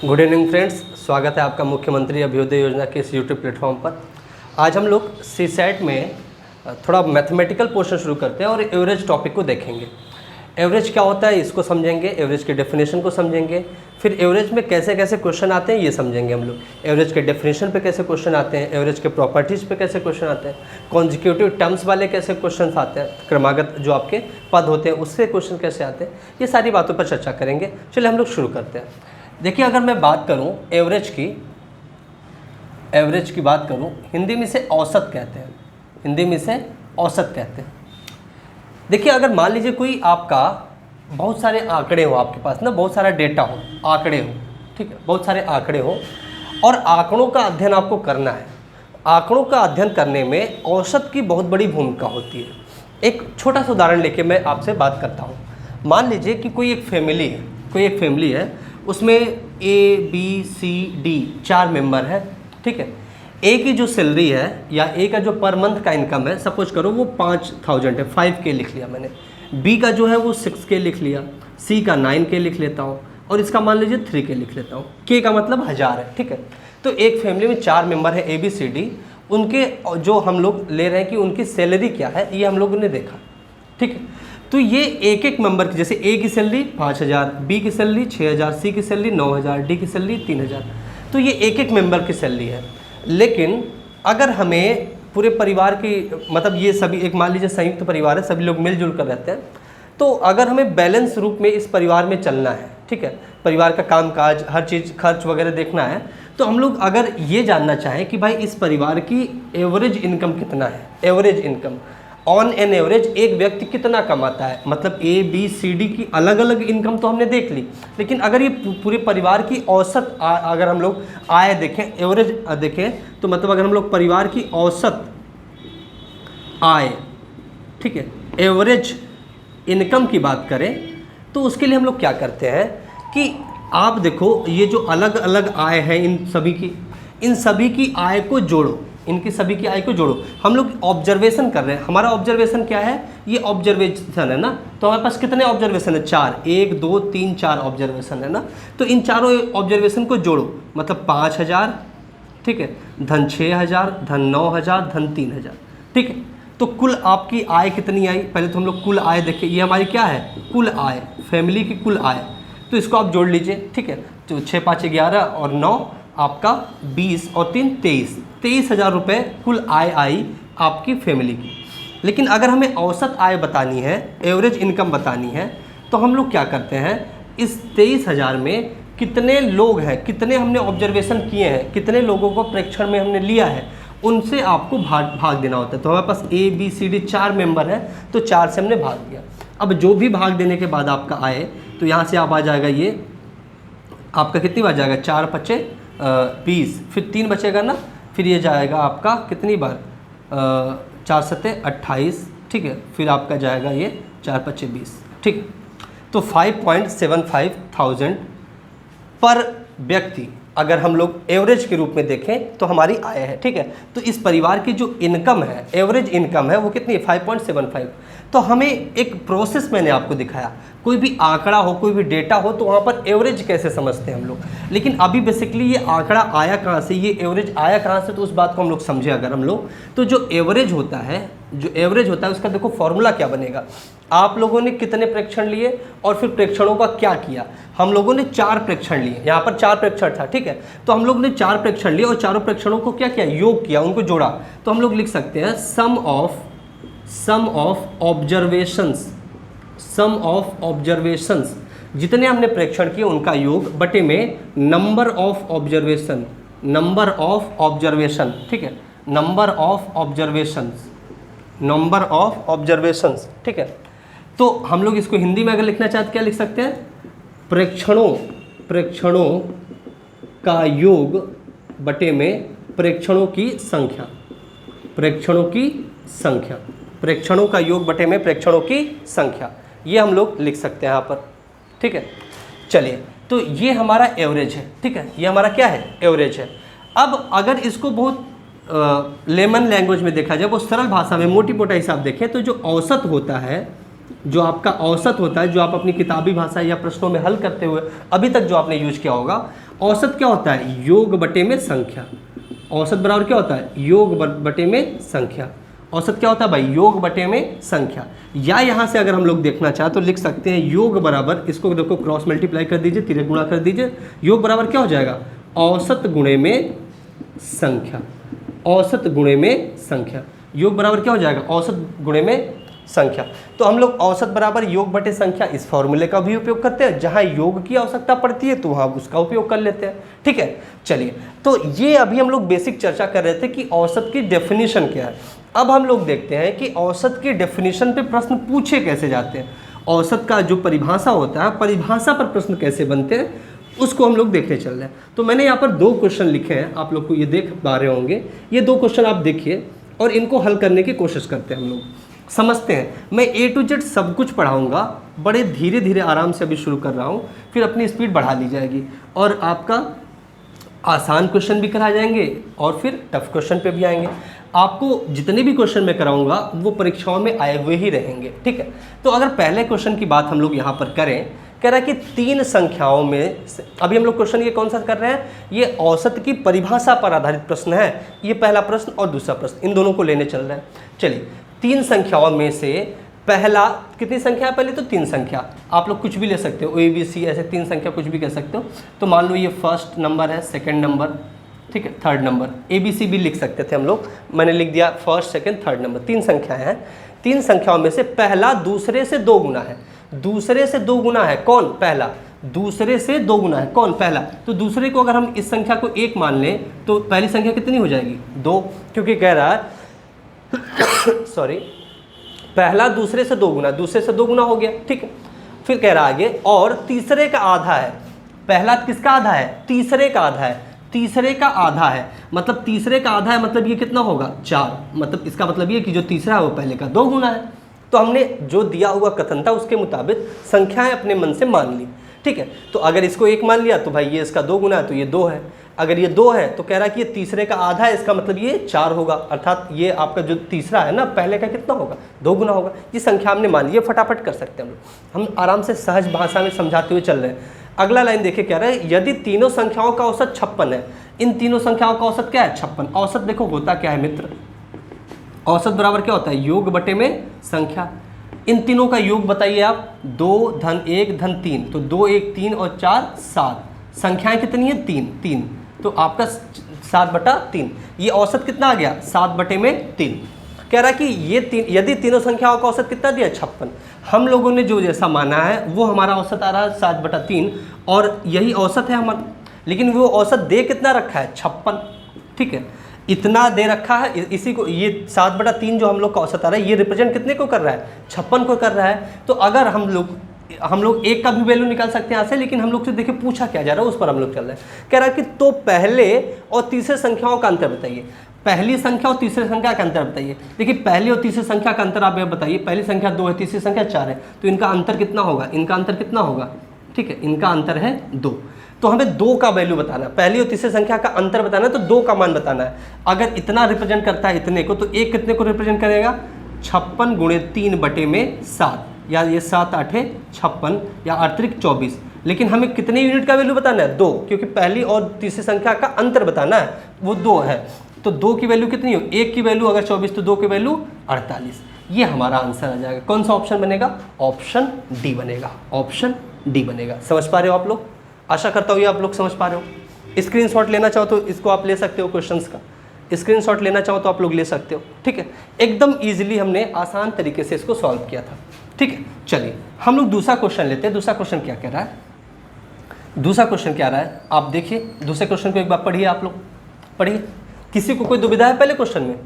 Good evening friends, स्वागत है आपका मुख्यमंत्री अभ्युदय योजना के इस यूट्यूब प्लेटफॉर्म पर। आज हम लोग सीसैट में थोड़ा मैथमेटिकल पोर्शन शुरू करते हैं और एवरेज टॉपिक को देखेंगे। एवरेज क्या होता है इसको समझेंगे, एवरेज के डेफिनेशन को समझेंगे, फिर एवरेज में कैसे कैसे क्वेश्चन आते हैं ये समझेंगे हम लोग। एवरेज के डेफिनेशन पे कैसे क्वेश्चन आते हैं, एवरेज के प्रॉपर्टीज़ पे कैसे क्वेश्चन आते हैं, कॉन्जिक्यूटिव टर्म्स वाले कैसे क्वेश्चन आते हैं, क्रमागत जो आपके पद होते हैं उससे क्वेश्चन कैसे आते हैं, ये सारी बातों पर चर्चा करेंगे। चलिए हम लोग शुरू करते हैं। देखिए, अगर मैं बात करूं एवरेज की बात करूं, हिंदी में इसे औसत कहते हैं, हिंदी में इसे औसत कहते हैं। देखिए, अगर मान लीजिए कोई आपका बहुत सारे आंकड़े हो, आपके पास ना बहुत सारा डेटा हो, आंकड़े हो, ठीक है, बहुत सारे आंकड़े हो और आंकड़ों का अध्ययन आपको करना है। आंकड़ों का अध्ययन करने में औसत की बहुत बड़ी भूमिका होती है। एक छोटा सा उदाहरण लेके मैं आपसे बात करता हूँ। मान लीजिए कि कोई एक फैमिली है, उसमें ABCD 4 मेंबर है, ठीक है। ए की जो सैलरी है या ए का जो पर मंथ का इनकम है, सपोज करो वो 5000 है, 5K लिख लिया मैंने। बी का जो है वो 6K लिख लिया, सी का 9K लिख लेता हूँ और इसका मान लीजिए 3K लिख लेता हूँ। के का मतलब 1000 है, ठीक है। तो एक फैमिली में 4 मेंबर है ABCD, उनके जो हम लोग ले रहे हैं कि उनकी सैलरी क्या है ये हम लोगों ने देखा, ठीक है। तो ये एक एक मेंबर की, जैसे ए की सैलरी 5000, बी की सैलरी 6000, सी की सैलरी 9000, डी की सैलरी 3000, तो ये एक एक मेंबर की सैलरी है। लेकिन अगर हमें पूरे परिवार की, मतलब ये सभी एक मान लीजिए संयुक्त परिवार है, सभी लोग मिलजुल कर रहते हैं, तो अगर हमें बैलेंस रूप में इस परिवार में चलना है, ठीक है, परिवार का कामकाज हर चीज़ खर्च वगैरह देखना है, तो हम लोग अगर ये जानना चाहें कि भाई इस परिवार की एवरेज इनकम कितना है, average income on an average एक व्यक्ति कितना कमाता है, मतलब ABCD की अलग अलग इनकम तो हमने देख ली, लेकिन अगर ये पूरे परिवार की औसत अगर हम लोग आय देखें, एवरेज देखें, तो मतलब अगर हम लोग परिवार की औसत आय, ठीक है, एवरेज इनकम की बात करें, तो उसके लिए हम लोग क्या करते हैं कि आप देखो ये जो अलग अलग आय है इन सभी की आय को जोड़ो, इनकी सभी की आय को जोड़ो। हम लोग ऑब्जर्वेशन कर रहे हैं, हमारा ऑब्जर्वेशन क्या है, ये ऑब्जर्वेशन है ना, तो हमारे पास कितने ऑब्जर्वेशन है, 4, 1 2 3 4 ऑब्जर्वेशन है ना। तो इन चारों ऑब्जर्वेशन को जोड़ो, मतलब 5000, ठीक है, धन 6000, धन 9000, धन 3000, ठीक है। तो कुल आपकी आय कितनी आई, पहले तो हम लोग कुल आय देखें, ये हमारी क्या है, कुल आय, फैमिली की कुल आय, तो इसको आप जोड़ लीजिए, ठीक है। तो 6 5 11 और 9 आपका 20 और 3 23,000 रुपये कुल आय आई आपकी फैमिली की। लेकिन अगर हमें औसत आय बतानी है, एवरेज इनकम बतानी है, तो हम लोग क्या करते हैं, इस 23,000 में कितने लोग हैं, कितने हमने ऑब्जर्वेशन किए हैं, कितने लोगों को प्रेक्षण में हमने लिया है, उनसे आपको भाग देना होता है। तो हमारे पास ABCD 4 मेंबर है, तो 4 से हमने भाग दिया। अब जो भी भाग देने के बाद आपका आए, तो यहाँ से आप आ जाएगा, ये आपका कितनी बार जाएगा, 4 5 20, फिर 3 बचेगा ना, फिर ये जाएगा आपका कितनी बार, 4 7 28, ठीक है, फिर आपका जाएगा ये 4 5 20, ठीक है। तो 5.75,000 पर व्यक्ति अगर हम लोग एवरेज के रूप में देखें तो हमारी आय है, ठीक है। तो इस परिवार की जो इनकम है, एवरेज इनकम है, वो कितनी है, 5.75। तो हमें एक प्रोसेस मैंने आपको दिखाया, कोई भी आंकड़ा हो, कोई भी डेटा हो, तो वहाँ पर एवरेज कैसे समझते हैं हम लोग। लेकिन अभी बेसिकली ये आंकड़ा आया कहाँ से, ये एवरेज आया कहाँ से, तो उस बात को हम लोग समझे अगर हम लोग, तो जो एवरेज होता है उसका देखो फॉर्मूला क्या बनेगा। आप लोगों ने कितने प्रेक्षण लिए और फिर प्रेक्षणों का क्या किया, हम लोगों ने 4 प्रेक्षण लिए, यहाँ पर 4 प्रेक्षण था, ठीक है। तो हम लोग ने 4 प्रेक्षण लिए और चारों प्रेक्षणों को क्या किया, योग किया, उनको जोड़ा। तो हम लोग लिख सकते हैं सम ऑफ ऑब्जर्वेशंस, जितने हमने प्रेक्षण किए उनका योग बटे में नंबर ऑफ ऑब्जर्वेशन, ठीक है, नंबर ऑफ ऑब्जर्वेशंस, ठीक है। तो हम लोग इसको हिंदी में अगर लिखना चाहते क्या लिख सकते हैं, प्रेक्षणों का योग बटे में प्रेक्षणों का योग बटे में प्रेक्षणों की संख्या, ये हम लोग लिख सकते हैं यहाँ पर, ठीक है। चलिए, तो ये हमारा एवरेज है, ठीक है, ये हमारा क्या है, एवरेज है। अब अगर इसको बहुत लेमन लैंग्वेज में देखा जाए, वो सरल भाषा में मोटी मोटा हिसाब देखें, तो जो औसत होता है, जो आपका औसत होता है, जो आप अपनी किताबी भाषा या प्रश्नों में हल करते हुए अभी तक जो आपने यूज किया होगा, औसत क्या होता है? योग बटे में संख्या। औसत बराबर क्या होता है? योग बटे में संख्या। औसत क्या होता है भाई? योग बटे में संख्या। या यहाँ से अगर हम लोग देखना चाहें तो लिख सकते हैं योग बराबर, इसको देखो क्रॉस मल्टीप्लाई कर दीजिए, तिरक गुणा कर दीजिए, योग बराबर क्या हो जाएगा? औसत गुणे में संख्या। औसत गुणे में संख्या, योग बराबर क्या हो जाएगा? औसत गुणे में संख्या। तो हम लोग औसत बराबर योग बटे संख्या इस फॉर्मूले का भी उपयोग करते हैं, जहां योग की आवश्यकता पड़ती है तो वहां उसका उपयोग कर लेते हैं। ठीक है, चलिए, तो ये अभी हम लोग बेसिक चर्चा कर रहे थे कि औसत की डेफिनेशन क्या है। अब हम लोग देखते हैं कि औसत की डेफिनेशन पे प्रश्न पूछे कैसे जाते हैं, औसत का जो परिभाषा होता है, परिभाषा पर प्रश्न कैसे बनते हैं, उसको हम लोग देखने चल रहे हैं। तो मैंने यहाँ पर 2 क्वेश्चन लिखे हैं, आप लोग को ये देख पा रहे होंगे। ये 2 क्वेश्चन आप देखिए और इनको हल करने की कोशिश करते हैं, हम लोग समझते हैं। मैं A to Z सब कुछ पढ़ाऊँगा, बड़े धीरे धीरे आराम से अभी शुरू कर रहा हूँ, फिर अपनी स्पीड बढ़ा ली जाएगी और आपका आसान क्वेश्चन भी कराए जाएंगे और फिर टफ क्वेश्चन पे भी आएंगे। आपको जितने भी क्वेश्चन मैं कराऊंगा वो परीक्षाओं में आए हुए ही रहेंगे। ठीक है, तो अगर पहले क्वेश्चन की बात हम लोग यहाँ पर करें, कह रहा है कि 3 संख्याओं में, अभी हम लोग क्वेश्चन ये कौन सा कर रहे हैं? ये औसत की परिभाषा पर आधारित प्रश्न है। ये पहला प्रश्न और दूसरा प्रश्न, इन दोनों को लेने चल रहे हैं। चलिए, 3 संख्याओं में से पहला, कितनी संख्या है पहले? तो 3 संख्या, आप लोग कुछ भी ले सकते हो, ABC, ऐसे 3 संख्या कुछ भी कह सकते हो। तो मान लो ये फर्स्ट नंबर है, सेकंड नंबर, ठीक है, थर्ड नंबर, ABC भी लिख सकते थे हम लोग, मैंने लिख दिया फर्स्ट सेकंड थर्ड नंबर। 3 संख्याएं हैं। 3 संख्याओं में से पहला दूसरे से 2 गुना है। दूसरे से 2 गुना है कौन? पहला। दूसरे से 2 गुना है कौन? पहला। तो दूसरे को अगर हम इस संख्या को 1 मान लें तो पहली संख्या कितनी हो जाएगी? 2, क्योंकि कह रहा है सॉरी, पहला दूसरे से 2 गुना, दूसरे से 2 गुना हो गया। ठीक है, फिर कह रहा आगे, और तीसरे का आधा है। पहला किसका आधा है? तीसरे का आधा है। तीसरे का आधा है मतलब तीसरे का आधा है मतलब ये कितना होगा? 4। मतलब इसका मतलब ये कि जो तीसरा है वो पहले का 2 गुना है। तो हमने जो दिया हुआ कथन था उसके मुताबिक संख्याएं अपने मन से मान ली। ठीक है, तो अगर इसको 1 मान लिया तो भाई ये इसका 2 गुना है, तो ये 2 है। अगर ये 2 है तो कह रहा है कि ये तीसरे का आधा है, इसका मतलब ये 4 होगा, अर्थात ये आपका जो तीसरा है ना, पहले का कितना होगा? 2 गुना होगा। ये संख्या हमने मान ली, ये फटाफट कर सकते हैं हम आराम से सहज भाषा में समझाते हुए चल रहे हैं। अगला लाइन देखिए, कह रहा है यदि तीनों संख्याओं का औसत 56 है। इन तीनों संख्याओं का औसत क्या है? 56। औसत देखो होता क्या है मित्र? औसत बराबर क्या होता है? योग बटे में संख्या। इन तीनों का योग बताइए आप, 2 धन 1 धन 3, तो 2 1 3 और 4 7। संख्याएं कितनी है? 3। तो आपका 7/3। ये औसत कितना आ गया? 7/3। कह रहा कि ये यदि तीनों संख्याओं का औसत कितना दिया? 56। हम लोगों ने जो जैसा माना है वो हमारा औसत आ रहा है 7/3 और यही औसत है हमारा, लेकिन वो औसत दे कितना रखा है? 56। ठीक है, इतना दे रखा है, इसी को ये 7/3 जो हम लोग का औसत आ रहा है ये रिप्रेजेंट कितने को कर रहा है? 56 को कर रहा है। तो अगर हम लोग एक का भी वैल्यू निकाल सकते हैं यहाँ से, लेकिन हम लोग से देखिए पूछा क्या जा रहा है उस पर हम लोग चल रहे हैं। कह रहा है कि तो पहले और तीसरे संख्याओं का अंतर बताइए। पहली संख्या और तीसरी संख्या का अंतर बताइए। देखिए पहली और तीसरी संख्या का अंतर आप बताइए। पहली संख्या 2 है, तीसरी संख्या 4 है, तो इनका अंतर कितना होगा? इनका अंतर कितना होगा? ठीक है, इनका अंतर है 2। तो हमें 2 का वैल्यू बताना है, पहली और तीसरी संख्या का अंतर बताना है, तो 2 का मान बताना है। अगर इतना रिप्रेजेंट करता है इतने को, तो एक कितने को रिप्रेजेंट करेगा? 56 × 3/7, या ये 7 8 56 या अतिरिक्त 24। लेकिन हमें कितने यूनिट का वैल्यू बताना है? 2, क्योंकि पहली और तीसरी संख्या का अंतर बताना है, वो 2 है। तो 2 की वैल्यू कितनी हो? 1 की वैल्यू अगर 24 तो 2 की वैल्यू 48। ये हमारा आंसर आ जाएगा। कौन सा ऑप्शन बनेगा? ऑप्शन डी बनेगा। ऑप्शन डी बनेगा। समझ पा रहे हो आप लोग? आशा करता हूँ ये आप लोग समझ पा रहे हो। स्क्रीनशॉट लेना चाहो तो इसको आप ले सकते हो, क्वेश्चंस का स्क्रीनशॉट लेना चाहो तो आप लोग ले सकते हो। ठीक है, एकदम ईजिली हमने आसान तरीके से इसको सॉल्व किया था। ठीक है, चलिए हम लोग दूसरा क्वेश्चन लेते हैं। दूसरा क्वेश्चन क्या कह रहा है? दूसरा क्वेश्चन क्या रहा है आप देखिए। दूसरे क्वेश्चन को एक बार पढ़िए, आप लोग पढ़िए। किसी को कोई दुविधा है पहले क्वेश्चन में?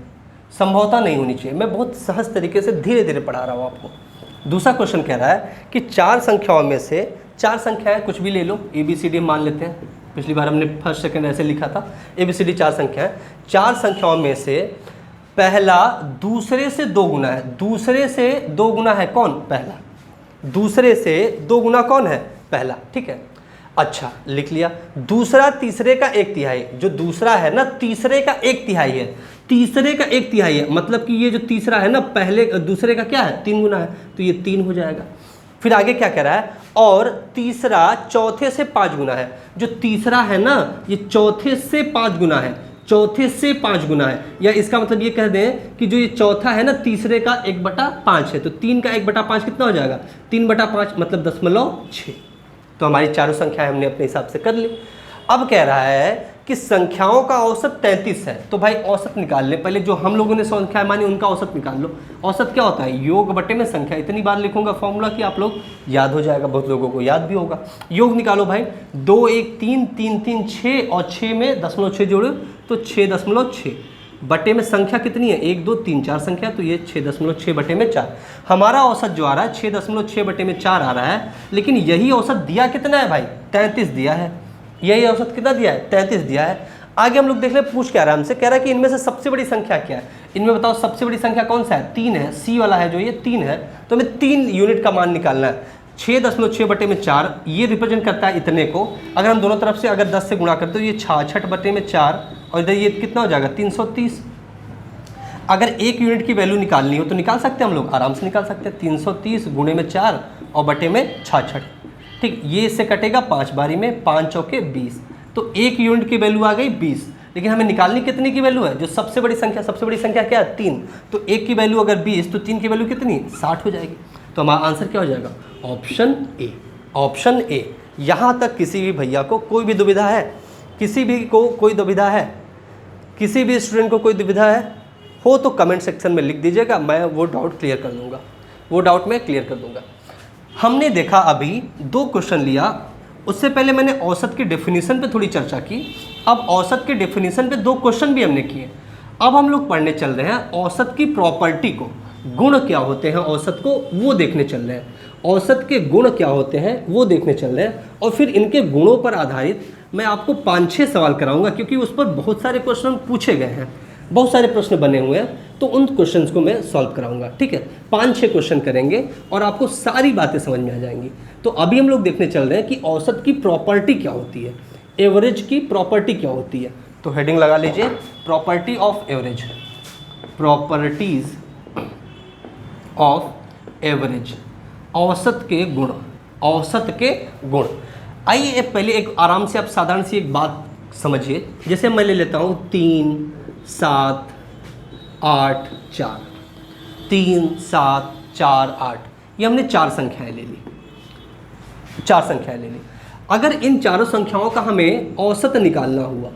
संभवता नहीं होनी चाहिए, मैं बहुत सहज तरीके से धीरे धीरे पढ़ा रहा हूँ आपको। दूसरा क्वेश्चन कह रहा है कि 4 संख्याओं में से, 4 संख्याएं कुछ भी ले लो, ABCD मान लेते हैं। पिछली बार हमने फर्स्ट सेकंड ऐसे लिखा था। ABCD 4 संख्याएं, 4 संख्याओं में से पहला दूसरे से 2 गुना है। दूसरे से 2 गुना है कौन? पहला। दूसरे से 2 गुना कौन है? पहला। ठीक है, अच्छा लिख लिया। दूसरा तीसरे का 1/3, जो दूसरा है ना तीसरे का 1/3 है। तीसरे का 1/3 है मतलब कि ये जो तीसरा है ना पहले दूसरे का क्या है? 3 गुना है, तो ये 3 हो जाएगा। फिर आगे क्या कह रहा है, और तीसरा चौथे से 5 गुना है। जो तीसरा है ना ये चौथे से 5 गुना है, चौथे से 5 गुना है, या इसका मतलब ये कह दें कि जो ये चौथा है ना तीसरे का 1/5 है, तो 3 का 1/5 कितना हो जाएगा, 3/5 मतलब 0.6। तो हमारी चारों संख्याएं हमने अपने हिसाब से कर ली। अब कह रहा है कि संख्याओं का औसत 33 है, तो भाई औसत निकाल ले। पहले जो हम लोगों ने संख्याएं मानी उनका औसत निकाल लो। औसत क्या होता है, योग बटे में संख्या। इतनी बार लिखूंगा फॉर्मूला कि आप लोग याद हो जाएगा, बहुत लोगों को याद भी होगा। योग निकालो भाई, 2 1 3 3 3 6 और 6 में 0.6 जोड़ो तो 6.6 बटे में संख्या कितनी है, 1 2 3 4 संख्या, तो ये 6.6 बटे में 4। हमारा औसत जो आ रहा है 6.6 बटे में 4 आ रहा है, लेकिन यही औसत दिया कितना है भाई, 33 दिया है। यही औसत कितना दिया है, 33 दिया है। आगे हम लोग देख ले पूछ क्या रहा है हमसे, कह रहा है कि इनमें से सबसे बड़ी संख्या क्या है। इनमें बताओ सबसे बड़ी संख्या कौन सा है, 3 है, सी वाला है जो ये 3 है, तो हमें 3 यूनिट का मान निकालना है। 6.6 बटे में 4 ये रिप्रेजेंट करता है इतने को। अगर हम दोनों तरफ से अगर 10 से गुणा करते तो ये 66 बटे में 4 और इधर ये कितना हो जाएगा 330। अगर 1 यूनिट की वैल्यू निकालनी हो तो निकाल सकते हैं हम लोग, आराम से निकाल सकते हैं। 330 गुणे में 4 और बटे में 66, ठीक। ये इससे कटेगा 5 बारी में, 5 चौके 20, तो 1 यूनिट की वैल्यू आ गई 20। लेकिन हमें निकालनी कितने की वैल्यू है, जो सबसे बड़ी संख्या, सबसे बड़ी संख्या क्या है 3, तो 1 की वैल्यू अगर 20 तो 3 की वैल्यू कितनी 60 हो जाएगी। तो हमारा आंसर क्या हो जाएगा, ऑप्शन ए। Option A. यहाँ तक किसी भी भैया को कोई भी दुविधा है, किसी भी को कोई दुविधा है, किसी भी स्टूडेंट को कोई दुविधा है हो तो कमेंट सेक्शन में लिख दीजिएगा, मैं वो डाउट क्लियर कर दूंगा, वो डाउट मैं क्लियर कर दूंगा। हमने देखा अभी 2 क्वेश्चन लिया, उससे पहले मैंने औसत की डेफिनेशन पे थोड़ी चर्चा की। अब औसत के डेफिनेशन पे 2 क्वेश्चन भी हमने किए। अब हम लोग पढ़ने चल रहे हैं औसत की प्रॉपर्टी को, गुण क्या होते हैं औसत को वो देखने चल रहे हैं। औसत के गुण क्या होते हैं वो देखने चल रहे हैं, और फिर इनके गुणों पर आधारित मैं आपको 5-6 सवाल कराऊंगा, क्योंकि उस पर बहुत सारे क्वेश्चन पूछे गए हैं, बहुत सारे प्रश्न बने हुए हैं, तो उन क्वेश्चंस को मैं सॉल्व कराऊंगा, ठीक है। 5-6 क्वेश्चन करेंगे और आपको सारी बातें समझ में आ जाएंगी। तो अभी हम लोग देखने चल रहे हैं कि औसत की प्रॉपर्टी क्या होती है, एवरेज की प्रॉपर्टी क्या होती है। तो हेडिंग लगा लीजिए, property of average, properties of average, औसत के गुण, औसत के गुण। आइए पहले एक आराम से आप साधारण सी एक बात समझिए। जैसे मैं ले लेता हूँ 3 7 8 4, 3 7 4 8, ये हमने 4 संख्याएं ले ली, 4 संख्याएं ले ली। अगर इन चारों संख्याओं का हमें औसत निकालना हुआ,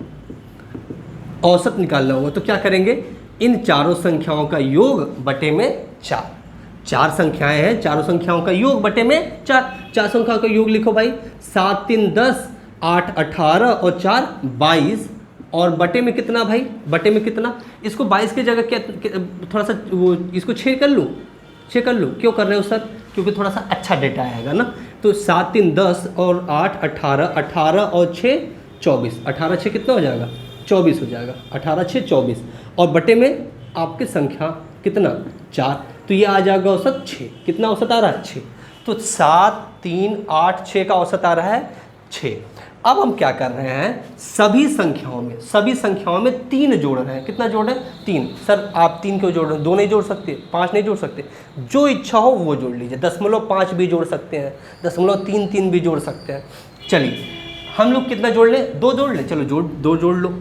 औसत निकालना हुआ तो क्या करेंगे, इन चारों संख्याओं का योग बटे में 4। 4 संख्याएं हैं, चारों संख्याओं का योग बटे में 4। 4 संख्याओं का योग लिखो भाई, 7 3 10, 8 18 और 4 22, और बटे में कितना भाई, बटे में कितना, इसको 22 की जगह क्या थोड़ा सा वो इसको 6 कर लूँ, 6 कर लूँ। क्यों कर रहे हो सर, क्योंकि थोड़ा सा अच्छा डेटा आएगा ना। तो 7 3 10 और 8 18, 18 और 6 24, 18 6 कितना हो जाएगा 24 हो जाएगा, 18 6 24, और बटे में आपकी संख्या कितना 4, तो ये आ जाएगा औसत 6। कितना औसत आ रहा है 6, तो 7 3 8 6 का औसत आ रहा है 6। अब हम क्या कर रहे हैं, सभी संख्याओं में 3 जोड़ रहे हैं। कितना जोड़ रहे हैं 3। सर आप 3 क्यों जोड़ रहे हैं, 2 नहीं जोड़ सकते, 5 नहीं जोड़ सकते, जो इच्छा हो वो जोड़ लीजिए। 0.5 भी जोड़ सकते हैं, 0.33 भी जोड़ सकते हैं। चलिए हम लोग कितना जोड़ लें, 2 जोड़ लें, चलो 2 जोड़ लो,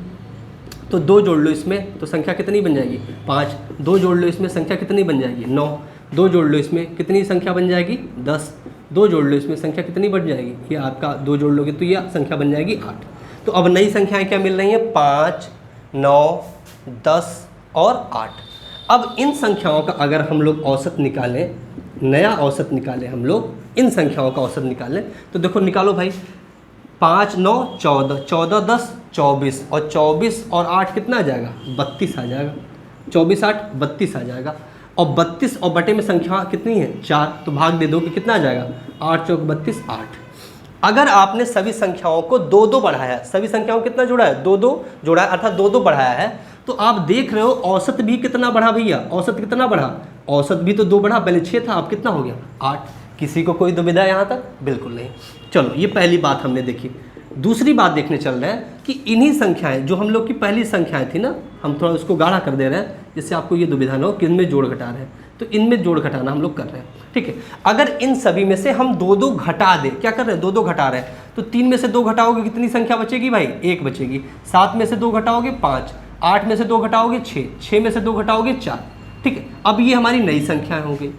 तो 2 जोड़ लो इसमें, तो संख्या कितनी बन जाएगी 5। 2 जोड़ लो इसमें, संख्या कितनी बन जाएगी 9। 2 जोड़ लो इसमें, कितनी संख्या बन जाएगी 10। 2 जोड़ लो इसमें, संख्या कितनी बढ़ जाएगी, ये आपका 2 जोड़ लोगे तो ये संख्या बन जाएगी 8। तो अब नई संख्याएं क्या मिल रही हैं, 5 9 10 और 8। अब इन संख्याओं का अगर हम लोग औसत निकालें, नया औसत निकालें, हम लोग इन संख्याओं का औसत निकालें, तो देखो निकालो भाई, 5 9 14, 14 10 24, और 24 और 8 कितना आ जाएगा 32 आ जाएगा। 24 8 32 आ जाएगा, और 32 और बटे में संख्या कितनी है 4, तो भाग दे दो कि कितना आ जाएगा 8 चौक 32 8। अगर आपने सभी संख्याओं को 2-2 बढ़ाया, सभी संख्याओं को कितना जोड़ा है 2-2 जोड़ा है, अर्थात 2-2 बढ़ाया है, तो आप देख रहे हो औसत भी कितना बढ़ा भैया, औसत कितना बढ़ा, औसत भी तो 2 बढ़ा, पहले 6 था अब कितना हो गया 8। किसी को कोई दुविधा यहाँ तक, बिल्कुल नहीं। चलो ये पहली बात हमने देखी। दूसरी बात देखने चल रहे हैं कि इन्हीं संख्याएं जो हम लोग की पहली संख्याएं थी ना, हम थोड़ा उसको गाढ़ा कर दे रहे हैं जिससे आपको ये दुविधा ना हो कि इनमें जोड़ घटा रहे हैं। तो इनमें जोड़ घटाना हम लोग कर रहे हैं, ठीक है। अगर इन सभी में से हम 2-2 घटा दें, क्या कर रहे हैं, 2-2 घटा रहे हैं, तो 3 में से 2 घटाओगे कितनी संख्या बचेगी भाई, 1 बचेगी। 7 में से 2 घटाओगे 5, 8 में से 2 घटाओगे 6, 6 में से 2 घटाओगे 4, ठीक है। अब ये हमारी नई संख्याएं होंगी।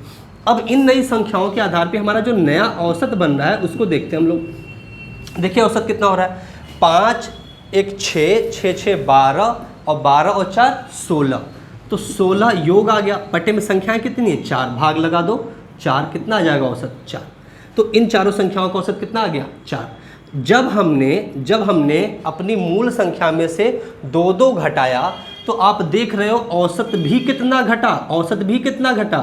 अब इन नई संख्याओं के आधार पे हमारा जो नया औसत बन रहा है उसको देखते हैं हम लोग। देखिए औसत कितना हो रहा है, 5, 1 6, 6 6 12 और 12 और 4 16, तो 16 योग आ गया। बटे में संख्याएं कितनी है, 4, भाग लगा दो, 4 कितना आ जाएगा औसत, 4। तो इन चारों संख्याओं का औसत कितना आ गया, 4। जब हमने अपनी मूल संख्या में से 2-2 घटाया तो आप देख रहे हो औसत भी कितना घटा, औसत भी कितना घटा,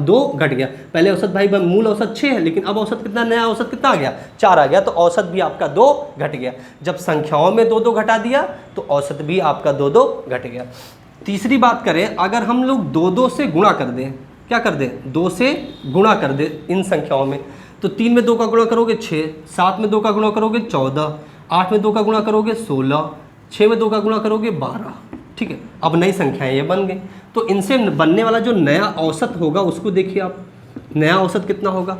2 घट गया। पहले औसत भाई मूल औसत 6 है, लेकिन अब औसत कितना, नया औसत कितना आ गया, 4 आ गया, तो औसत भी आपका 2 घट गया। जब संख्याओं में 2-2 घटा दिया तो औसत भी आपका 2-2 घट गया। तीसरी बात करें, अगर हम लोग 2-2 से गुणा कर दें, क्या कर दें, 2 से गुणा कर दें इन संख्याओं में, तो 3 में 2 का गुणा करोगे 6, 7 में 2 का गुणा करोगे 14, 8 में 2 का गुणा करोगे 16, 6 में 2 का गुणा करोगे 12, ठीक है। अब नई संख्याएं ये बन गई, तो इनसे बनने वाला जो नया औसत होगा उसको देखिए आप, नया औसत कितना होगा,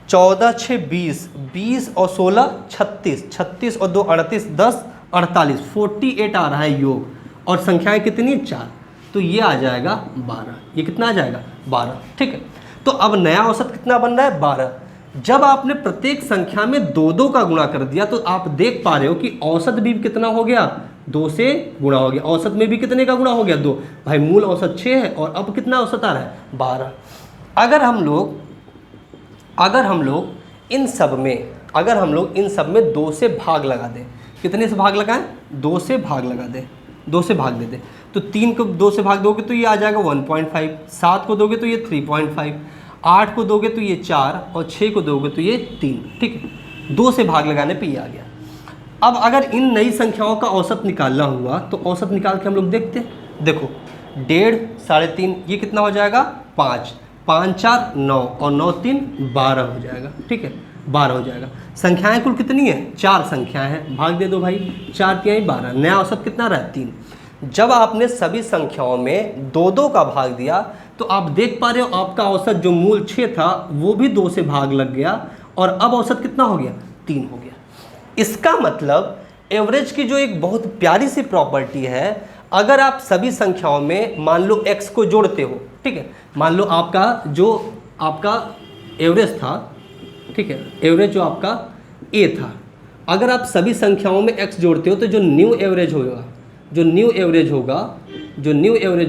14 6 20, 20 और 16 36, 36 और 2 38, 10 48, 48 आ रहा है योग, और संख्याएं कितनी, 4, तो ये आ जाएगा 12। ये कितना आ जाएगा, 12, ठीक है। तो अब नया औसत कितना बन रहा है, 12। जब आपने प्रत्येक संख्या में 2-2 का गुणा कर दिया तो आप देख पा रहे हो कि औसत भी कितना हो गया, 2 से गुणा हो गया। औसत में भी कितने का गुणा हो गया, 2। भाई मूल औसत 6 है और अब कितना औसत आ रहा है, 12। अगर हम लोग इन सब में 2 से भाग लगा दें, कितने से भाग लगाएं, 2 से भाग लगा दें, 2 से भाग दे दें, तो 3 को 2 से भाग दोगे तो ये आ जाएगा 1.5, 7 को दोगे तो ये 3.5, 8 को दोगे तो ये 4 और 6 को दोगे तो ये 3, ठीक है। 2 से भाग लगाने पे ये आ गया। अब अगर इन नई संख्याओं का औसत निकालना हुआ तो औसत निकाल के हम लोग देखते हैं। देखो 1.5, 3.5, ये कितना हो जाएगा, 5, 5 4 9 और 9 3 12 हो जाएगा, ठीक है, 12 हो जाएगा। संख्याएं कुल कितनी है, 4 संख्याएं हैं, भाग दे दो भाई, 4 3 12, नया औसत कितना रहा है, 3। जब आपने सभी संख्याओं में 2-2 का भाग दिया तो आप देख पा रहे हो आपका औसत जो मूल 6 था वो भी 2 से भाग लग गया और अब औसत कितना हो गया, 3 हो गया। इसका मतलब एवरेज की जो एक बहुत प्यारी सी प्रॉपर्टी है, अगर आप सभी संख्याओं में मान लो x को जोड़ते हो, ठीक है, मान लो आपका एवरेज था, ठीक है, एवरेज जो आपका a था, अगर आप सभी संख्याओं में x जोड़ते हो तो जो न्यू एवरेज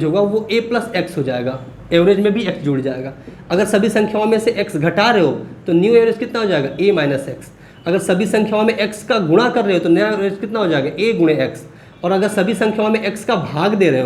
होगा वो a प्लस एक्स हो जाएगा, एवरेज में भी x जुड़ जाएगा। अगर सभी संख्याओं में से x घटा रहे हो तो न्यू एवरेज कितना हो जाएगा, a माइनस एक्स। अगर सभी संख्याओं में x का गुणा कर रहे हो तो नया एवरेज कितना हो जाएगा, a गुणे x। और अगर सभी संख्याओं में x का भाग दे रहे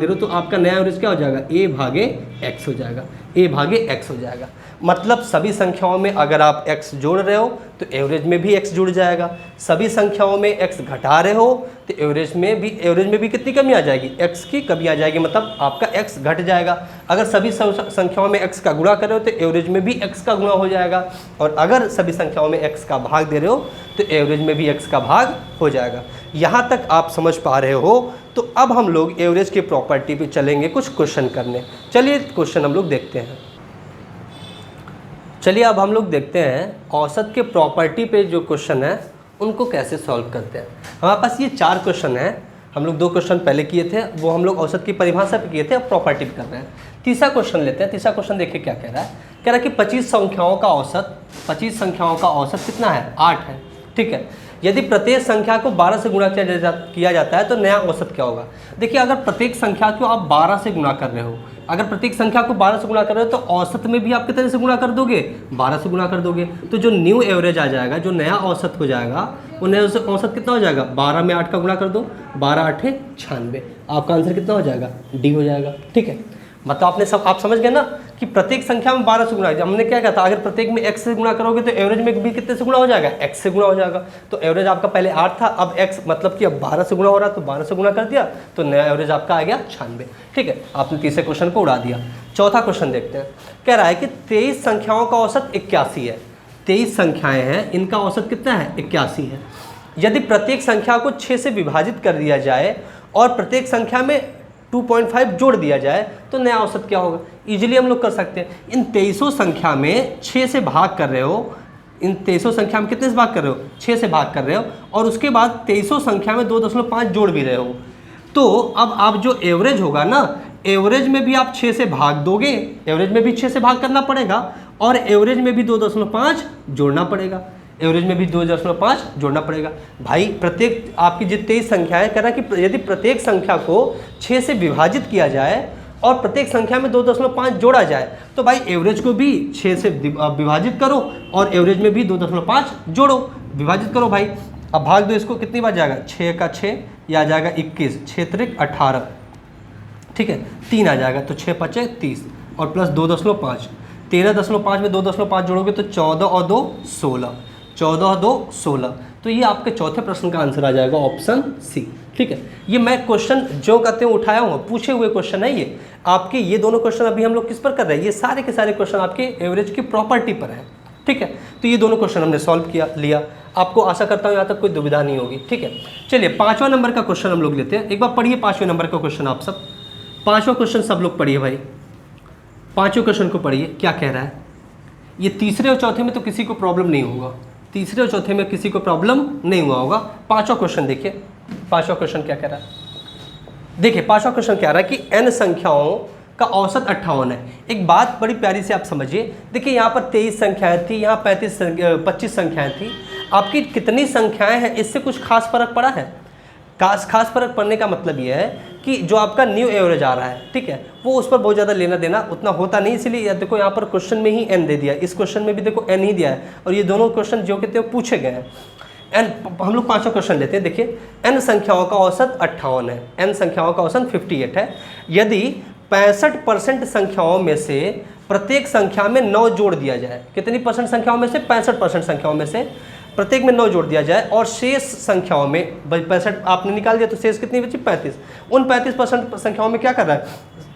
हो तो आपका नया एवरेज क्या हो जाएगा, a भागे x हो जाएगा। मतलब सभी संख्याओं में अगर आप x जोड़ रहे हो तो एवरेज में भी x जुड़ जाएगा, सभी संख्याओं में x घटा रहे हो तो एवरेज में भी कितनी कमी आ जाएगी, x की कमी आ जाएगी, मतलब आपका x घट जाएगा। अगर सभी संख्याओं में x का गुणा कर रहे हो तो एवरेज में भी x का गुणा हो जाएगा, और अगर सभी संख्याओं में x का भाग दे रहे हो तो एवरेज में भी x का भाग हो जाएगा। यहाँ तक आप समझ पा रहे हो। तो अब हम लोग एवरेज की प्रॉपर्टी पे चलेंगे कुछ क्वेश्चन करने। चलिए क्वेश्चन हम लोग देखते हैं। अब हम लोग देखते हैं औसत के प्रॉपर्टी पे जो क्वेश्चन है उनको कैसे सॉल्व करते हैं। हमारे पास ये 4 क्वेश्चन है, हम लोग 2 क्वेश्चन पहले किए थे, वो हम लोग औसत की परिभाषा पे किए थे, अब प्रॉपर्टी पे कर रहे हैं। तीसरा क्वेश्चन लेते हैं। तीसरा क्वेश्चन देखिए क्या कह रहा है कि 25 संख्याओं का औसत कितना है, 8 है, ठीक है। यदि प्रत्येक संख्या को 12 से गुणा किया जाता है तो नया औसत क्या होगा। देखिए अगर प्रत्येक संख्या को आप 12 से गुणा कर रहे हो, तो औसत में भी आप कितने से गुणा कर दोगे, 12 से गुणा कर दोगे, तो जो न्यू एवरेज आ जाएगा, जो नया औसत हो जाएगा, वो नया औसत कितना हो जाएगा, 12 में 8 का गुणा कर दो, 12 8 96, आपका आंसर कितना हो जाएगा, डी हो जाएगा, ठीक है। मतलब आप समझ गए ना कि प्रत्येक संख्या में 12 से गुणा, हमने क्या कहा था, अगर प्रत्येक में x से गुणा करोगे तो एवरेज में भी कितने से गुणा हो जाएगा, x से गुणा हो जाएगा। तो एवरेज आपका पहले 8 था, अब x मतलब कि अब 12 से गुणा हो रहा है, तो 12 से गुणा कर दिया तो नया एवरेज आपका आ गया 96, ठीक है। आपने तीसरे क्वेश्चन को उड़ा दिया। चौथा क्वेश्चन देखते हैं। कह रहा है कि 23 संख्याओं का औसत 81 है। 23 संख्याएं हैं, इनका औसत कितना है, 81 है। यदि प्रत्येक संख्या को 6 से विभाजित कर दिया जाए और प्रत्येक संख्या में 2.5 जोड़ दिया जाए तो नया औसत क्या होगा, इजीली हम लोग कर सकते हैं। इन 2300 संख्या में 6 से भाग कर रहे हो, इन 2300 संख्या में कितने से भाग कर रहे हो, 6 से भाग कर रहे हो, और उसके बाद 2300 संख्या में 2.5 जोड़ भी रहे हो। तो अब आप जो एवरेज होगा ना, एवरेज में भी आप 6 से भाग दोगे, एवरेज में भी 6 से भाग करना पड़ेगा, और एवरेज में भी 2.5 जोड़ना पड़ेगा, एवरेज में भी 2.5 जोड़ना पड़ेगा। भाई प्रत्येक आपकी जितनी संख्याएं कह रहा है कि यदि प्रत्येक संख्या को 6 से विभाजित किया जाए और प्रत्येक संख्या में 2.5 जोड़ा जाए तो भाई एवरेज को भी 6 से विभाजित करो और एवरेज में भी 2.5 जोड़ो, विभाजित करो भाई। अब भाग दो इसको, कितनी बार जाएगा, 6 का 6, यह आ जाएगा 21, 6 त्रिक 18, ठीक है, 3 आ जाएगा, तो 6 पचे 30 और प्लस 2.5, 13.5 में 2.5 जोड़ोगे तो 14 और 2 16, 14 और 2 16, तो ये आपके चौथे प्रश्न का आंसर आ जाएगा ऑप्शन सी। ठीक है, ये मैं क्वेश्चन जो कहते हैं उठाया हूँ, पूछे हुए क्वेश्चन है ये आपके। ये दोनों क्वेश्चन अभी हम लोग किस पर कर रहे हैं, ये सारे के सारे क्वेश्चन आपके एवरेज की प्रॉपर्टी पर है। ठीक है, तो ये दोनों क्वेश्चन हमने सॉल्व किया लिया, आपको आशा करता हूँ यहाँ तक कोई दुविधा नहीं होगी। ठीक है, चलिए 5वां नंबर का क्वेश्चन हम लोग लेते हैं। एक बार पढ़िए 5वें नंबर का क्वेश्चन, आप सब 5वां क्वेश्चन सब लोग पढ़िए भाई, 5वें क्वेश्चन को पढ़िए क्या कह रहा है। ये तीसरे और चौथे में तो किसी को प्रॉब्लम नहीं होगा, तीसरे और चौथे में किसी को प्रॉब्लम नहीं हुआ होगा। 5वां क्वेश्चन देखिए, 5वां क्वेश्चन क्या कह रहा है, देखिए 5वां क्वेश्चन क्या रहा है कि n संख्याओं का औसत 58 है। एक बात बड़ी प्यारी से आप समझिए, देखिए यहाँ पर 23 संख्याएं थी, यहाँ 25 संख्याएं थी, आपकी कितनी संख्याएं हैं इससे कुछ खास फर्क पड़ा है। खास फर्क पड़ने का मतलब ये है कि जो आपका न्यू एवरेज आ रहा है, ठीक है, वो उस पर बहुत ज़्यादा लेना देना उतना होता नहीं, इसलिए देखो यहाँ पर क्वेश्चन में ही n दे दिया, इस क्वेश्चन में भी देखो n ही दिया है, और ये दोनों क्वेश्चन जो कहते हैं पूछे गए हैं। n हम लोग 5वां क्वेश्चन लेते हैं, देखिए n संख्याओं का औसत 58 है, n संख्याओं का औसत 58 है। यदि 65% संख्याओं में से प्रत्येक संख्या में 9 जोड़ दिया जाए, कितनी परसेंट संख्याओं में से, 65% संख्याओं में से प्रत्येक में 9 जोड़ दिया जाए, और शेष संख्याओं में 65 आपने निकाल दिया तो शेष कितनी बची, 35। उन 35% संख्याओं में क्या कर रहा है,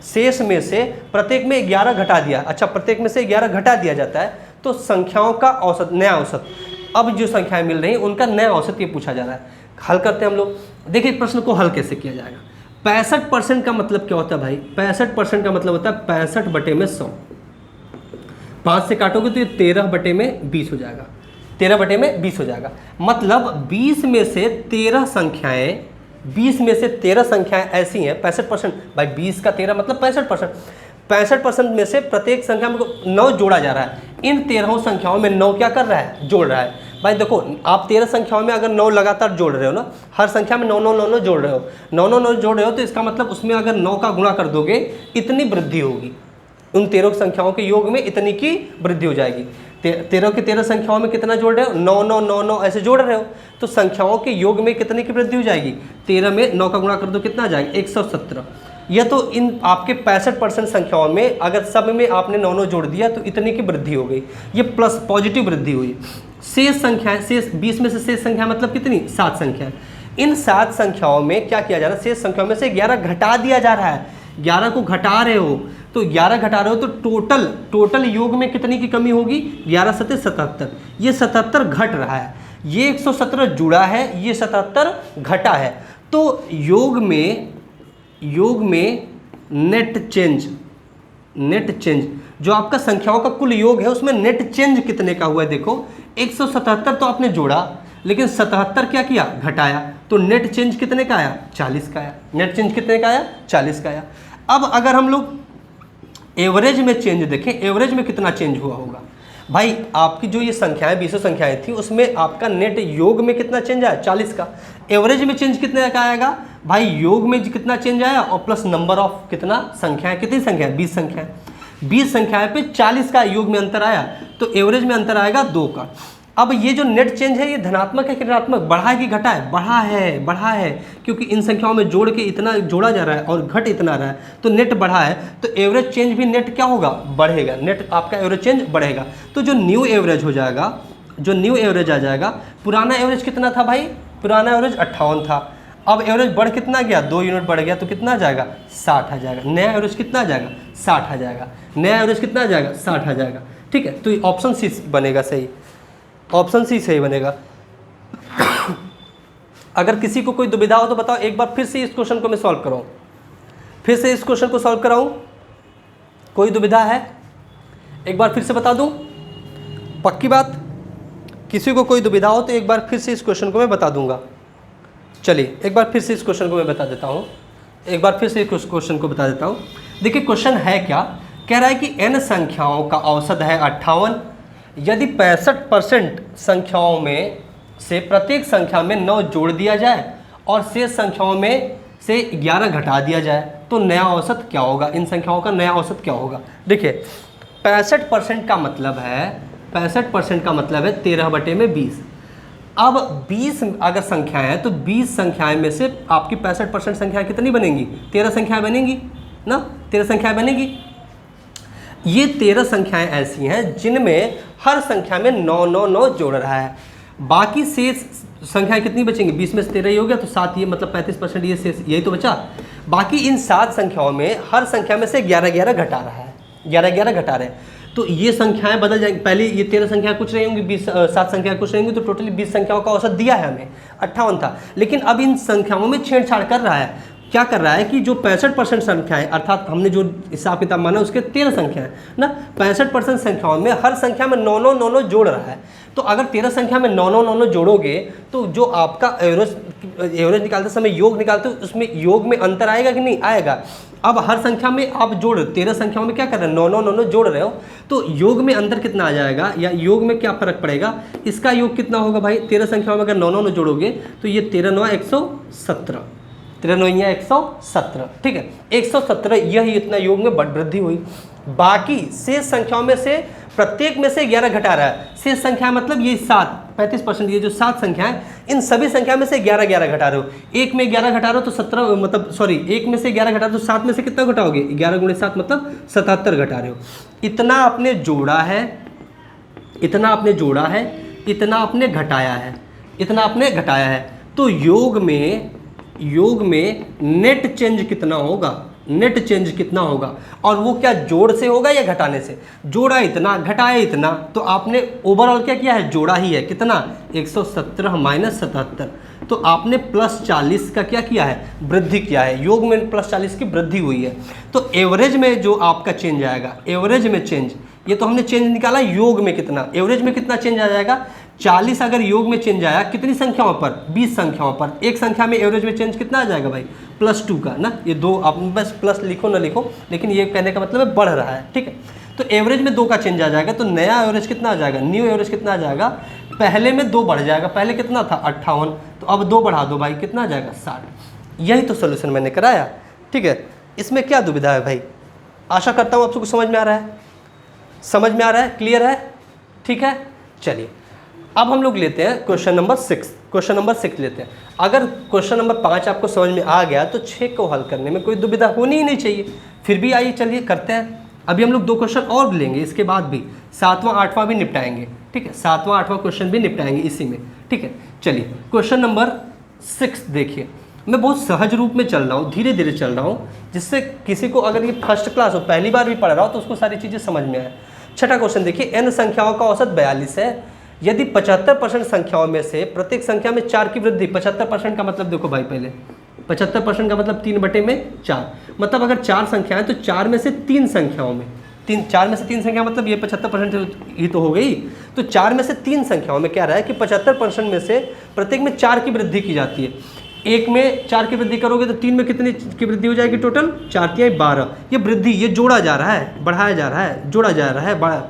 शेष में से प्रत्येक में 11 घटा दिया, अच्छा प्रत्येक में से 11 घटा दिया जाता है, तो संख्याओं का औसत, नया औसत, अब जो संख्याएं मिल रही हैं उनका नया औसत ये पूछा जा रहा है। हल करते हैं हम लोग, देखिए प्रश्न को हल कैसे किया जाएगा। 65% का मतलब क्या होता है भाई, 65% का मतलब होता है 65/100, 5 से काटोगे तो ये 13/20 हो जाएगा, 13/20 हो जाएगा। मतलब 20 में से 13 संख्याएं, 20 में से 13 संख्याएं ऐसी हैं, 65% भाई, 20 का 13 मतलब 65%, 65% में से प्रत्येक संख्या में 9 जोड़ा जा रहा है। इन 13 संख्याओं में 9 क्या कर रहा है, जोड़ रहा है। भाई देखो आप 13 संख्याओं में अगर 9 लगातार जोड़ रहे हो ना, हर संख्या में 9 9 9 9 जोड़ रहे हो, 9 9 9 जोड़ रहे हो, तो इसका मतलब उसमें अगर 9 का गुणा कर दोगे इतनी वृद्धि होगी, उन 13 संख्याओं के योग में इतनी की वृद्धि हो जाएगी। 13 की 13 संख्याओं में कितना जोड़ रहे हो, 9 9 9 9 ऐसे जोड़ रहे हो, तो संख्याओं के योग में कितने की वृद्धि हो जाएगी, 13 में 9 का गुणा कर दो कितना आ जाएगा, 117। यह तो इन आपके 65% संख्याओं में अगर सब में आपने 9 9 जोड़ दिया तो इतनी की वृद्धि हो गई, ये प्लस पॉजिटिव वृद्धि हुई। शेष संख्याएं, शेष 20 में से शेष संख्या मतलब कितनी, 7 संख्या। इन 7 संख्याओं में क्या किया जा रहा है, शेष संख्याओं में से 11 घटा दिया जा रहा है, 11 को घटा रहे हो, तो 11 घटा रहे हो तो टोटल योग में कितनी की कमी होगी, 11 7 77, ये 77 घट रहा है, ये 117 जुड़ा है, ये 77 घटा है। तो योग में नेट चेंज जो आपका संख्याओं का कुल योग है उसमें नेट चेंज कितने का हुआ है, देखो 177 तो आपने जोड़ा, लेकिन 77 क्या किया, घटाया, तो नेट चेंज कितने का आया, 40 का आया। नेट चेंज कितने का आया, 40 का आया। अब अगर हम लोग एवरेज में चेंज देखें, एवरेज में कितना चेंज हुआ होगा भाई, आपकी जो ये संख्याएं 20 संख्याएं थी उसमें आपका नेट योग में कितना चेंज आया, 40 का। एवरेज में चेंज कितने का आएगा भाई, योग में कितना चेंज आया और प्लस नंबर ऑफ कितना संख्याएं, कितनी संख्या, 20 संख्याएं, 20 संख्याएं पे 40 का योग में अंतर आया, तो एवरेज में अंतर आएगा 2 का। अब ये जो नेट चेंज है ये धनात्मक है कि ऋणात्मक, बढ़ा है कि घटा है, बढ़ा है, क्योंकि इन संख्याओं में जोड़ के इतना जोड़ा जा रहा है और घट इतना रहा है, तो नेट बढ़ा है, तो एवरेज चेंज भी नेट क्या होगा, बढ़ेगा, नेट आपका एवरेज चेंज बढ़ेगा। तो जो न्यू एवरेज हो जाएगा, जो न्यू एवरेज आ जाएगा, पुराना एवरेज कितना था भाई, पुराना एवरेज 58 था, अब एवरेज बढ़ कितना गया, 2 यूनिट बढ़ गया, तो कितना आ जाएगा, 60 आ जाएगा। नया एवरेज कितना आ जाएगा, 60 आ जाएगा। नया एवरेज कितना आ जाएगा, 60 आ जाएगा। ठीक है, तो ऑप्शन सी बनेगा सही, ऑप्शन सी सही बनेगा। अगर किसी को कोई दुविधा हो तो बताओ, एक बार फिर से इस क्वेश्चन को मैं सॉल्व कराऊँ, फिर से इस क्वेश्चन को सॉल्व कराऊं, कोई दुविधा है? एक बार फिर से बता दूं, पक्की बात, किसी को कोई दुविधा हो तो एक बार फिर से इस क्वेश्चन को मैं बता दूंगा। चलिए एक बार फिर से इस क्वेश्चन को मैं बता देता हूँ, एक बार फिर से इस क्वेश्चन को बता देता हूँ। देखिए क्वेश्चन है क्या, कह रहा है कि n संख्याओं का औसत है 58, यदि 65% संख्याओं में से प्रत्येक संख्या में 9 जोड़ दिया जाए और शेष संख्याओं में से 11 घटा दिया जाए तो नया औसत क्या होगा, इन संख्याओं का नया औसत क्या होगा। देखिए 65% का मतलब है 65% का मतलब है 13/20। अब 20 अगर संख्याएं हैं तो 20 संख्याएं में से आपकी 65% संख्याएं कितनी बनेंगी, 13 संख्याएं बनेंगी ना, 13 संख्याएं बनेगी। ये 13 संख्याएं ऐसी हैं जिनमें हर संख्या में 9 9 9 जोड़ रहा है, बाकी शेष संख्याएं कितनी बचेंगी, 20 में से 13 ही हो गया तो 7, ये मतलब 35% ये शेष, यही तो बचा। बाकी इन 7 संख्याओं में हर संख्या में से 11 11 घटा रहा है, 11 11 घटा रहे हैं, तो ये संख्याएं बदल जाएंगी। पहले ये 13 संख्याएं कुछ रही होंगी, 7 संख्याएं कुछ रहेंगी, तो टोटली 20 संख्याओं का औसत दिया है हमें 58 था। लेकिन अब इन संख्याओं में छेड़छाड़ कर रहा है, क्या कर रहा है कि जो 65% संख्याएं, अर्थात हमने जो हिसाब किताब माना उसके 13 संख्याएं ना, 65% संख्याओं में हर संख्या में 9 9 9 9 जोड़ रहा है। तो अगर 13 संख्या में 9 9 9 9 जोड़ोगे तो जो आपका एवरेज निकालते समय योग निकालते हो उसमें योग में अंतर आएगा कि नहीं आएगा। अब हर संख्या में आप जोड़ 13 संख्याओं में क्या कर रहे हैं, 9 9 9 9 जोड़ रहे हो, तो योग में अंतर कितना आ जाएगा या योग में क्या फर्क पड़ेगा, इसका योग कितना होगा भाई। 13 संख्याओं में अगर 9 9 9 जोड़ोगे तो ये 13 9 117, 13 9 117, ठीक है 117, यही इतना योग में वृद्धि हुई। बाकी शेष संख्याओं में से प्रत्येक में से 11 घटा रहा है, शेष संख्या मतलब ये 7, 35%, ये जो 7 संख्याएं, इन सभी संख्या में से 11 11 घटा रहे हो। एक में 11 घटा रहे हो तो 17, मतलब सॉरी, एक में से 11 घटा रहे हो तो 7 में से कितना घटाओगे, 11 × 7 मतलब 77 घटा रहे हो। इतना आपने जोड़ा है, इतना आपने जोड़ा है, इतना आपने घटाया है, इतना आपने घटाया है, तो योग में नेट चेंज कितना होगा, नेट चेंज कितना होगा, और वो क्या जोड़ से होगा या घटाने से। जोड़ा इतना, घटाया इतना, तो आपने ओवरऑल क्या किया है, जोड़ा ही है, कितना 117 - 77, तो आपने +40 का क्या किया है, वृद्धि किया है, योग में +40 की वृद्धि हुई है। तो एवरेज में जो आपका चेंज आएगा, एवरेज में चेंज, ये तो हमने चेंज निकाला योग में कितना, एवरेज में कितना चेंज आ जाएगा, 40 अगर योग में चेंज आया कितनी संख्याओं पर, 20 संख्याओं पर, एक संख्या में एवरेज में चेंज कितना आ जाएगा भाई, +2 का ना, ये 2, आप बस प्लस लिखो ना लिखो, लेकिन ये कहने का मतलब है बढ़ रहा है, ठीक है। तो एवरेज में 2 का चेंज आ जाएगा, तो नया एवरेज कितना आ जाएगा, न्यू एवरेज कितना आ जाएगा, पहले में 2 बढ़ जाएगा, पहले कितना था 58, तो अब 2 बढ़ा दो भाई, कितना आ जाएगा 60। यही तो सोल्यूशन मैंने कराया, ठीक है। इसमें क्या दुविधा है भाई, आशा करता हूँ आप सबको समझ में आ रहा है, समझ में आ रहा है, क्लियर है, ठीक है। चलिए अब हम लोग लेते हैं क्वेश्चन नंबर 6, क्वेश्चन नंबर 6 लेते हैं। अगर क्वेश्चन नंबर 5 आपको समझ में आ गया तो 6 को हल करने में कोई दुविधा होनी ही नहीं चाहिए। फिर भी आइए चलिए करते हैं, अभी हम लोग 2 क्वेश्चन और लेंगे, इसके बाद भी 7वां 8वां भी निपटाएंगे, ठीक है, 7वां 8वां क्वेश्चन भी निपटाएंगे इसी में, ठीक है। चलिए क्वेश्चन नंबर 6 देखिए, मैं बहुत सहज रूप में चल रहा हूँ, धीरे धीरे चल रहा हूँ, जिससे किसी को अगर ये फर्स्ट क्लास हो, पहली बार भी पढ़ रहा हो, तो उसको सारी चीज़ें समझ में आए। छठा क्वेश्चन देखिए, n संख्याओं का औसत 42 है, यदि 75% संख्याओं में से प्रत्येक संख्या में 4 की वृद्धि, 75% का मतलब देखो भाई, पहले 75% का मतलब 3/4, मतलब अगर 4 संख्याएं तो 4 में से 3 संख्याओं में, 4 में से 3 संख्या मतलब ये 75% ही तो हो गई। तो 4 में से 3 संख्याओं में क्या रहा है कि 75% में से प्रत्येक में 4 की वृद्धि की जाती है। एक में 4 की वृद्धि करोगे तो 3 में कितनी की वृद्धि हो जाएगी, टोटल 4 × 12, ये वृद्धि, ये जोड़ा जा रहा है, बढ़ाया जा रहा है, जोड़ा जा रहा है, बढ़ा।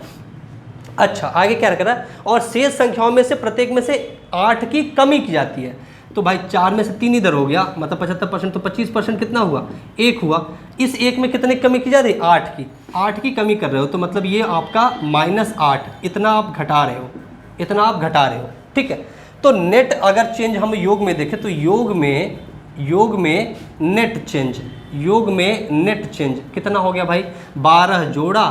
अच्छा आगे क्या कर रहा है, और शेष संख्याओं में से प्रत्येक में से 8 की कमी की जाती है। तो भाई 4 में से 3 इधर हो गया, मतलब 75%, तो 25% कितना हुआ, 1 हुआ। इस 1 में कितने कमी की जा रही है, 8 की कमी कर रहे हो, तो मतलब ये आपका -8, इतना आप घटा रहे हो, इतना आप घटा रहे हो, ठीक है। तो नेट अगर चेंज हम योग में देखें तो योग में नेट चेंज, योग में नेट चेंज कितना हो गया भाई, 12 जोड़ा,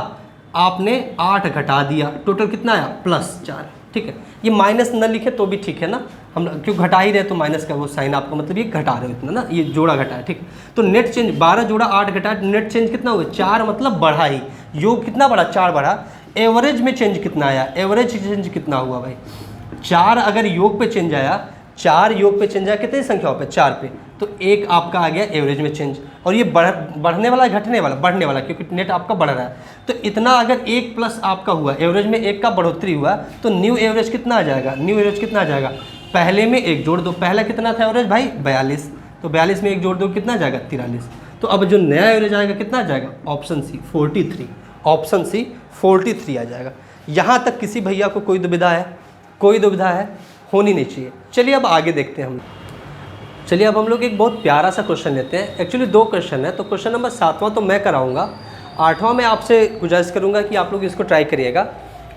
आपने 8 घटा दिया, टोटल कितना आया +4, ठीक है। ये माइनस न लिखे तो भी ठीक है ना, हम क्यों घटा ही रहे तो माइनस का वो साइन आपका मतलब ये घटा रहे हो इतना ना, ये जोड़ा घटा है, ठीक। तो नेट चेंज 12 जोड़ा 8 घटा, नेट चेंज कितना हुआ, 4 मतलब बढ़ा ही, योग कितना बढ़ा, 4 बढ़ा। एवरेज में चेंज कितना आया, एवरेज चेंज कितना हुआ भाई, 4 अगर योग पे चेंज आया, 4 योग पे चेंज आया कितनी संख्याओं पे, 4 पे, तो एक आपका आ गया एवरेज में चेंज। और ये बढ़ने वाला घटने वाला, बढ़ने वाला, क्योंकि नेट आपका बढ़ रहा है। तो इतना अगर 1 प्लस आपका हुआ, एवरेज में 1 का बढ़ोतरी हुआ, तो न्यू एवरेज कितना आ जाएगा, न्यू एवरेज कितना आ जाएगा, पहले में 1 जोड़ दो, पहला कितना था एवरेज भाई 42, तो 42 में 1 जोड़ दो कितना आ जाएगा 43। तो अब जो नया एवरेज आएगा कितना आ जाएगा, ऑप्शन सी 43, ऑप्शन सी 43 आ जाएगा। यहाँ तक किसी भैया को कोई दुविधा है, कोई दुविधा है, होनी नहीं चाहिए। चलिए अब आगे देखते हैं हम। चलिए अब हम लोग एक बहुत प्यारा सा क्वेश्चन लेते हैं। एक्चुअली 2 क्वेश्चन है, तो क्वेश्चन नंबर 7वां तो मैं कराऊंगा, 8वां मैं आपसे गुजारिश करूंगा कि आप लोग इसको ट्राई करिएगा,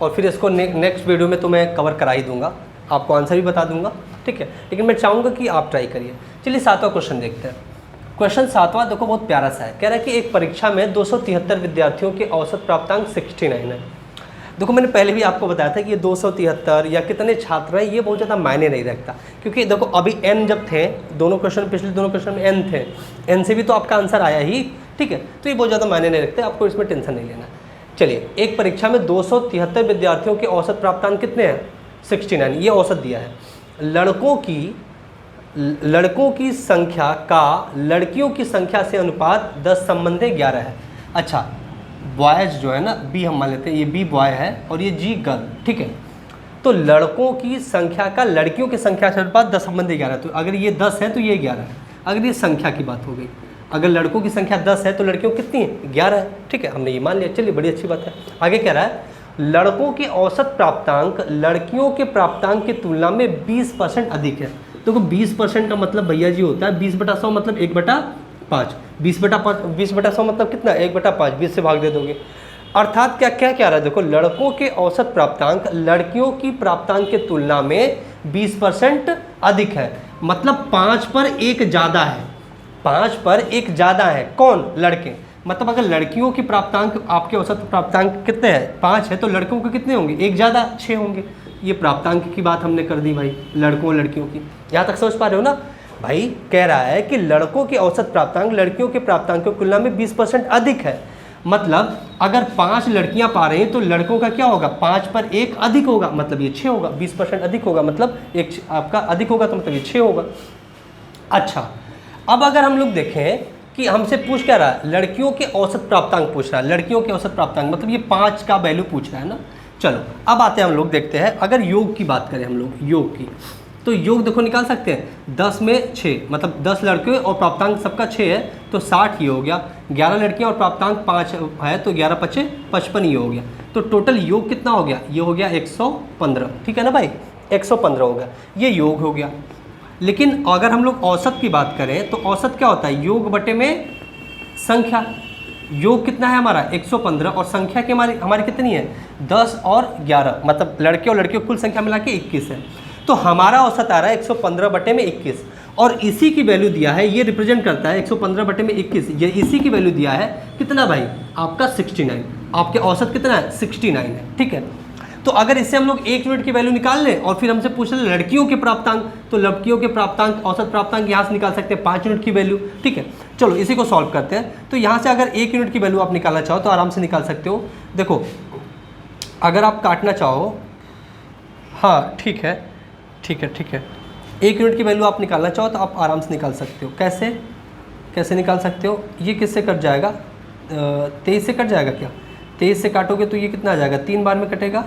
और फिर इसको नेक्स्ट वीडियो में तो मैं कवर करा ही दूंगा, आपको आंसर भी बता दूंगा, ठीक है, लेकिन मैं चाहूँगा कि आप ट्राई करिए। चलिए 7वां क्वेश्चन देखते हैं। क्वेश्चन 7वां देखो बहुत प्यारा सा है, कह रहा है कि एक परीक्षा में 273 विद्यार्थियों के औसत प्राप्तांक 69 है। देखो मैंने पहले भी आपको बताया था कि ये 273 या कितने छात्र हैं ये बहुत ज़्यादा मायने नहीं रखता, क्योंकि देखो अभी n जब थे, दोनों क्वेश्चन पिछले दोनों क्वेश्चन में n थे, n से भी तो आपका आंसर आया ही, ठीक है, तो ये बहुत ज़्यादा मायने नहीं रखते, आपको इसमें टेंशन नहीं लेना। चलिए एक परीक्षा में 273 विद्यार्थियों के औसत प्राप्तांक कितने हैं, 69, ये औसत दिया है। लड़कों की संख्या का लड़कियों की संख्या से अनुपात 10:11 है। अच्छा बॉयज़ जो है ना, बी हम मान लेते हैं, ये बी बॉय है और ये जी गर्ल, ठीक है। तो लड़कों की संख्या का लड़कियों की संख्या से अनुपात 10:11, तो अगर ये 10 है तो ये 11 है। अगर ये संख्या की बात हो गई, अगर लड़कों की संख्या 10 है तो लड़कियों कितनी है, 11 है, ठीक है, हमने ये मान लिया। चलिए बड़ी अच्छी बात है। आगे कह रहा है लड़कों के औसत प्राप्तांक लड़कियों के प्राप्तांक की तुलना में 20% अधिक है। तो 20% का मतलब भैया जी होता है 20/100 मतलब 1/5, 20/100 मतलब कितना, 1/5, 20 से भाग दे दोगे। अर्थात क्या क्या कह रहा है, देखो लड़कों के औसत प्राप्तांक लड़कियों की प्राप्तांक की तुलना में 20% अधिक है, मतलब 5 पर 1 ज़्यादा है, 5 पर 1 ज़्यादा है। कौन, लड़के। मतलब अगर लड़कियों की प्राप्तांक, आपके औसत प्राप्तांक कितने हैं, 5 है, तो लड़कों के कितने होंगे, 1 ज़्यादा, 6 होंगे। ये प्राप्तांक की बात हमने कर दी भाई, लड़कों लड़कियों की। यहाँ तक समझ पा रहे हो ना भाई। कह रहा है कि लड़कों के औसत प्राप्तांक लड़कियों के प्राप्तांक की तुलना में 20% अधिक है, मतलब अगर 5 लड़कियां पा रही हैं तो लड़कों का क्या होगा, 5 पर 1 अधिक होगा, मतलब ये 6 होगा। 20% अधिक होगा मतलब एक आपका अधिक होगा, तो मतलब ये 6 होगा। अच्छा अब अगर हम लोग देखें कि हमसे पूछ क्या रहा है, लड़कियों के औसत प्राप्तांक पूछ रहा है, लड़कियों के औसत प्राप्तांक मतलब ये 5 का वैल्यू पूछ रहा है ना। चलो अब आते हैं हम लोग देखते हैं, अगर योग की बात करें हम लोग, योग की, तो योग देखो निकाल सकते हैं, 10 में 6 मतलब 10 लड़के और प्राप्तांक सबका 6 है तो 60 ये हो गया, 11 लड़कियां और प्राप्तांक 5 है तो 11 5 55 ये हो गया। तो टोटल योग कितना हो गया, ये हो गया 115, ठीक है ना भाई, 115 हो गया, ये योग हो गया। लेकिन अगर हम लोग औसत की बात करें तो औसत क्या होता है, योग बटे में संख्या। योग कितना है हमारा 115 और संख्या की हमारी कितनी है 10 और 11, मतलब लड़के और लड़कियों कुल संख्या मिला के 21 है। तो हमारा औसत आ रहा है 115 बटे में 21, और इसी की वैल्यू दिया है, ये रिप्रेजेंट करता है 115 बटे में 21, ये इसी की वैल्यू दिया है कितना भाई आपका 69, आपके औसत कितना है 69 है, ठीक है। तो अगर इससे हम लोग 1 यूनिट की वैल्यू निकाल लें और फिर हमसे पूछ लें लड़कियों के प्राप्तांक, तो लड़कियों के प्राप्तांक औसत प्राप्तांक यहाँ से निकाल सकते हैं 5 यूनिट की वैल्यू, ठीक है। चलो इसी को सॉल्व करते हैं। तो यहाँ से अगर 1 यूनिट की वैल्यू आप निकालना चाहो तो आराम से निकाल सकते हो। देखो अगर आप काटना चाहो, हाँ ठीक है 1 यूनिट की वैल्यू आप निकालना चाहो तो आप आराम से निकाल सकते हो। कैसे निकाल सकते हो, ये किससे कट जाएगा, 23 से कट जाएगा क्या, 23 से काटोगे तो ये कितना आ जाएगा, 3 बार में कटेगा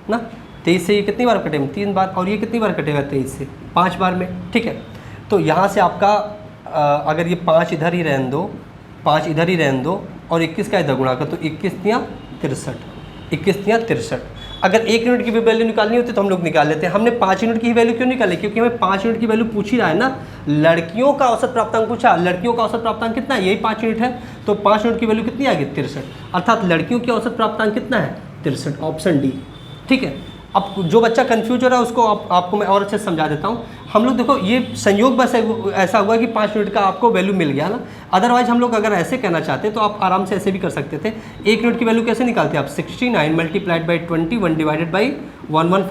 ना, 23 से ये कितनी बार कटेगा 3 बार, और ये कितनी बार कटेगा 23 से 5 बार में, ठीक है। तो यहाँ से आपका अगर ये 5 इधर ही रहने दो, 5 इधर ही रहने दो और 21 का इधर गुणा कर, तो 21 या 63। अगर 1 यूनिट की भी वैल्यू निकालनी होती तो हम लोग निकाल लेते हैं। हमने 5 यूनिट की वैल्यू क्यों निकाली, क्योंकि हमें 5 यूनिट की वैल्यू पूछ ही रहा है ना, लड़कियों का औसत प्राप्तांक पूछा, लड़कियों का औसत प्राप्तांक कितना है, यही 5 यूनिट है, तो 5 यूनिट की वैल्यू कितनी आ गई 63, अर्थात लड़कियों की औसत प्राप्तांक कितना है 63, ऑप्शन डी, ठीक है। अब जो बच्चा कंफ्यूज हो रहा है उसको आपको मैं और अच्छे से समझा देता हूँ। हम लोग देखो ये संयोग बस ऐसा हुआ कि 5 यूनिट का आपको वैल्यू मिल गया ना, अदरवाइज हम लोग अगर ऐसे कहना चाहते तो आप आराम से ऐसे भी कर सकते थे। 1 यूनिट की वैल्यू कैसे निकालते हैं आप, 69 × 20 1 डिवाइडेड बाई 115